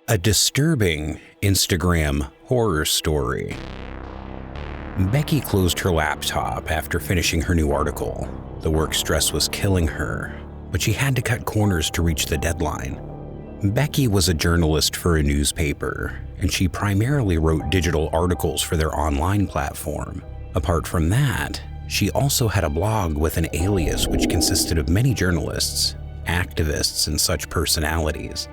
A disturbing Instagram horror story. Becky closed her laptop after finishing her new article. The work stress was killing her, but she had to cut corners to reach the deadline. Becky was a journalist for a newspaper, and she primarily wrote digital articles for their online platform. Apart from that, she also had a blog with an alias which consisted of many journalists, activists, and such personalities.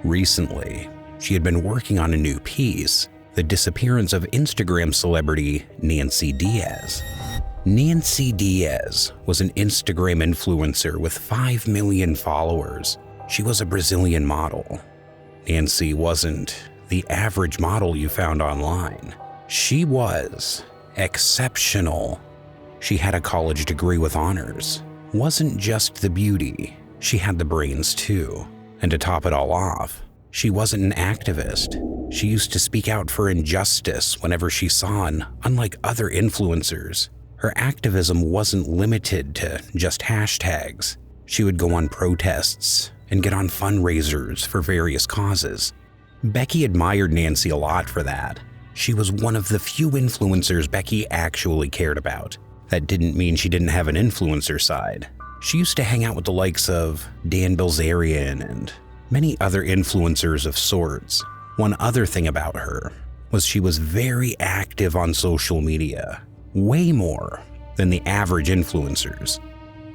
Recently, she had been working on a new piece, the disappearance of Instagram celebrity Nancy Diaz. Nancy Diaz was an Instagram influencer with 5 million followers. She was a Brazilian model. Nancy wasn't the average model you found online. She was exceptional. She had a college degree with honors. Wasn't just the beauty, she had the brains too. And to top it all off, she wasn't an activist. She used to speak out for injustice whenever she saw it. Unlike other influencers, her activism wasn't limited to just hashtags. She would go on protests and get on fundraisers for various causes. Becky admired Nancy a lot for that. She was one of the few influencers Becky actually cared about. That didn't mean she didn't have an influencer side. She used to hang out with the likes of Dan Bilzerian and many other influencers of sorts. One other thing about her was she was very active on social media, way more than the average influencers.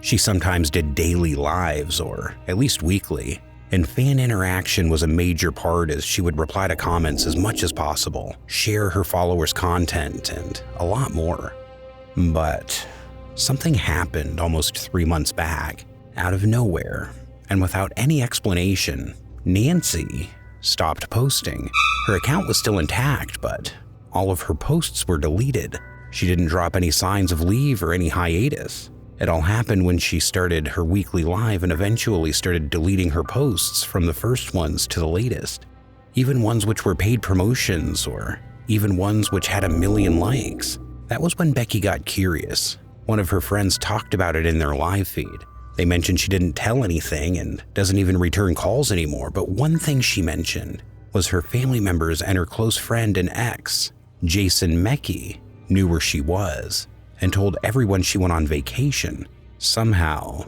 She sometimes did daily lives, or at least weekly, and fan interaction was a major part as she would reply to comments as much as possible, share her followers' content, and a lot more. But something happened almost 3 months back, out of nowhere, and without any explanation. Nancy stopped posting. Her account was still intact, but all of her posts were deleted. She didn't drop any signs of leave or any hiatus. It all happened when she started her weekly live and eventually started deleting her posts from the first ones to the latest. Even ones which were paid promotions, or even ones which had 1 million likes. That was when Becky got curious. One of her friends talked about it in their live feed. They mentioned she didn't tell anything and doesn't even return calls anymore, but one thing she mentioned was her family members and her close friend and ex, Jason Mecki, knew where she was and told everyone she went on vacation. Somehow,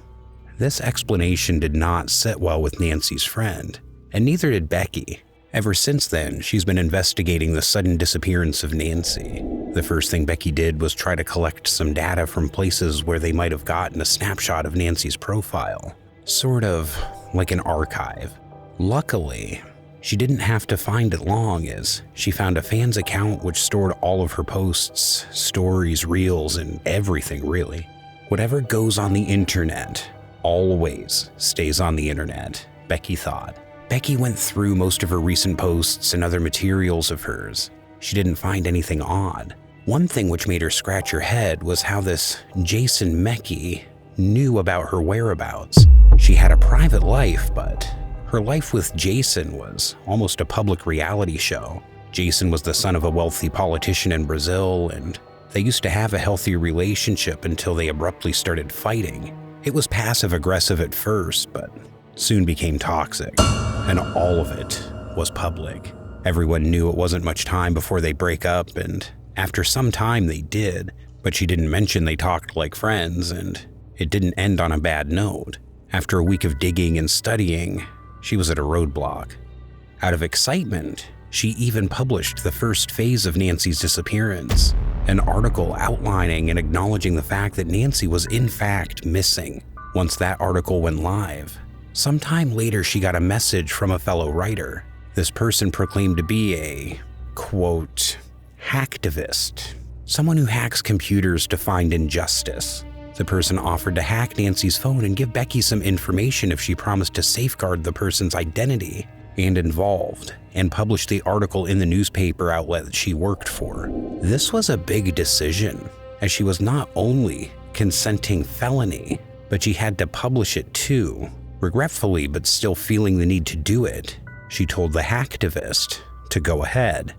this explanation did not sit well with Nancy's friend, and neither did Becky. Ever since then, she's been investigating the sudden disappearance of Nancy. The first thing Becky did was try to collect some data from places where they might have gotten a snapshot of Nancy's profile, sort of like an archive. Luckily, she didn't have to find it long, as she found a fan's account which stored all of her posts, stories, reels, and everything really. Whatever goes on the internet always stays on the internet, Becky thought. Becky went through most of her recent posts and other materials of hers. She didn't find anything odd. One thing which made her scratch her head was how this Jason Mecki knew about her whereabouts. She had a private life, but her life with Jason was almost a public reality show. Jason was the son of a wealthy politician in Brazil, and they used to have a healthy relationship until they abruptly started fighting. It was passive-aggressive at first, but soon became toxic, and all of it was public. Everyone knew it wasn't much time before they break up, and after some time they did, but she didn't mention they talked like friends, and it didn't end on a bad note. After a week of digging and studying, she was at a roadblock. Out of excitement, she even published the first phase of Nancy's disappearance, an article outlining and acknowledging the fact that Nancy was in fact missing. Once that article went live, sometime later she got a message from a fellow writer. This person proclaimed to be a, quote, hacktivist, someone who hacks computers to find injustice. The person offered to hack Nancy's phone and give Becky some information if she promised to safeguard the person's identity and involved, and publish the article in the newspaper outlet that she worked for. This was a big decision, as she was not only consenting felony, but she had to publish it too. Regretfully, but still feeling the need to do it, she told the hacktivist to go ahead.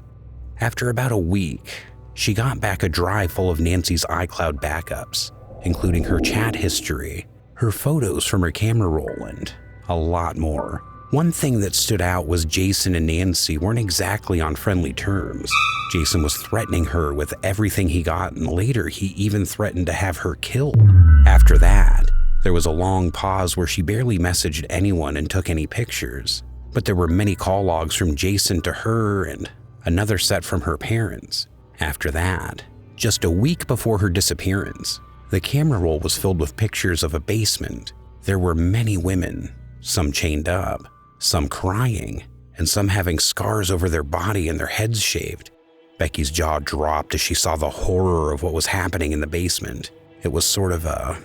After about a week, she got back a drive full of Nancy's iCloud backups, including her chat history, her photos from her camera roll, and a lot more. One thing that stood out was Jason and Nancy weren't exactly on friendly terms. Jason was threatening her with everything he got, and later he even threatened to have her killed. After that, there was a long pause where she barely messaged anyone and took any pictures. But there were many call logs from Jason to her and another set from her parents. After that, just a week before her disappearance, the camera roll was filled with pictures of a basement. There were many women, some chained up, some crying, and some having scars over their body and their heads shaved. Becky's jaw dropped as she saw the horror of what was happening in the basement. It was sort of a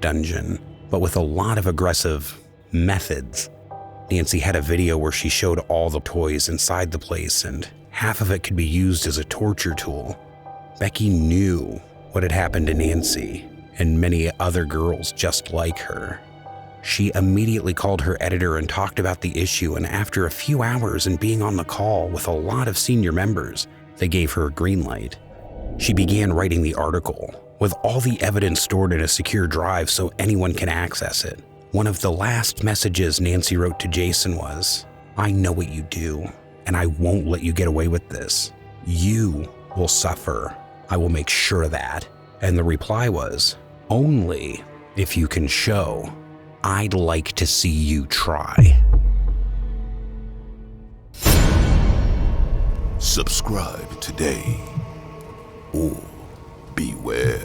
dungeon, but with a lot of aggressive methods. Nancy had a video where she showed all the toys inside the place, and half of it could be used as a torture tool. Becky knew what had happened to Nancy and many other girls just like her. She immediately called her editor and talked about the issue, and after a few hours and being on the call with a lot of senior members, they gave her a green light. She began writing the article, with all the evidence stored in a secure drive so anyone can access it. One of the last messages Nancy wrote to Jason was, "I know what you do, and I won't let you get away with this. You will suffer. I will make sure of that." And the reply was, "Only if you can show. I'd like to see you try." Subscribe today or beware.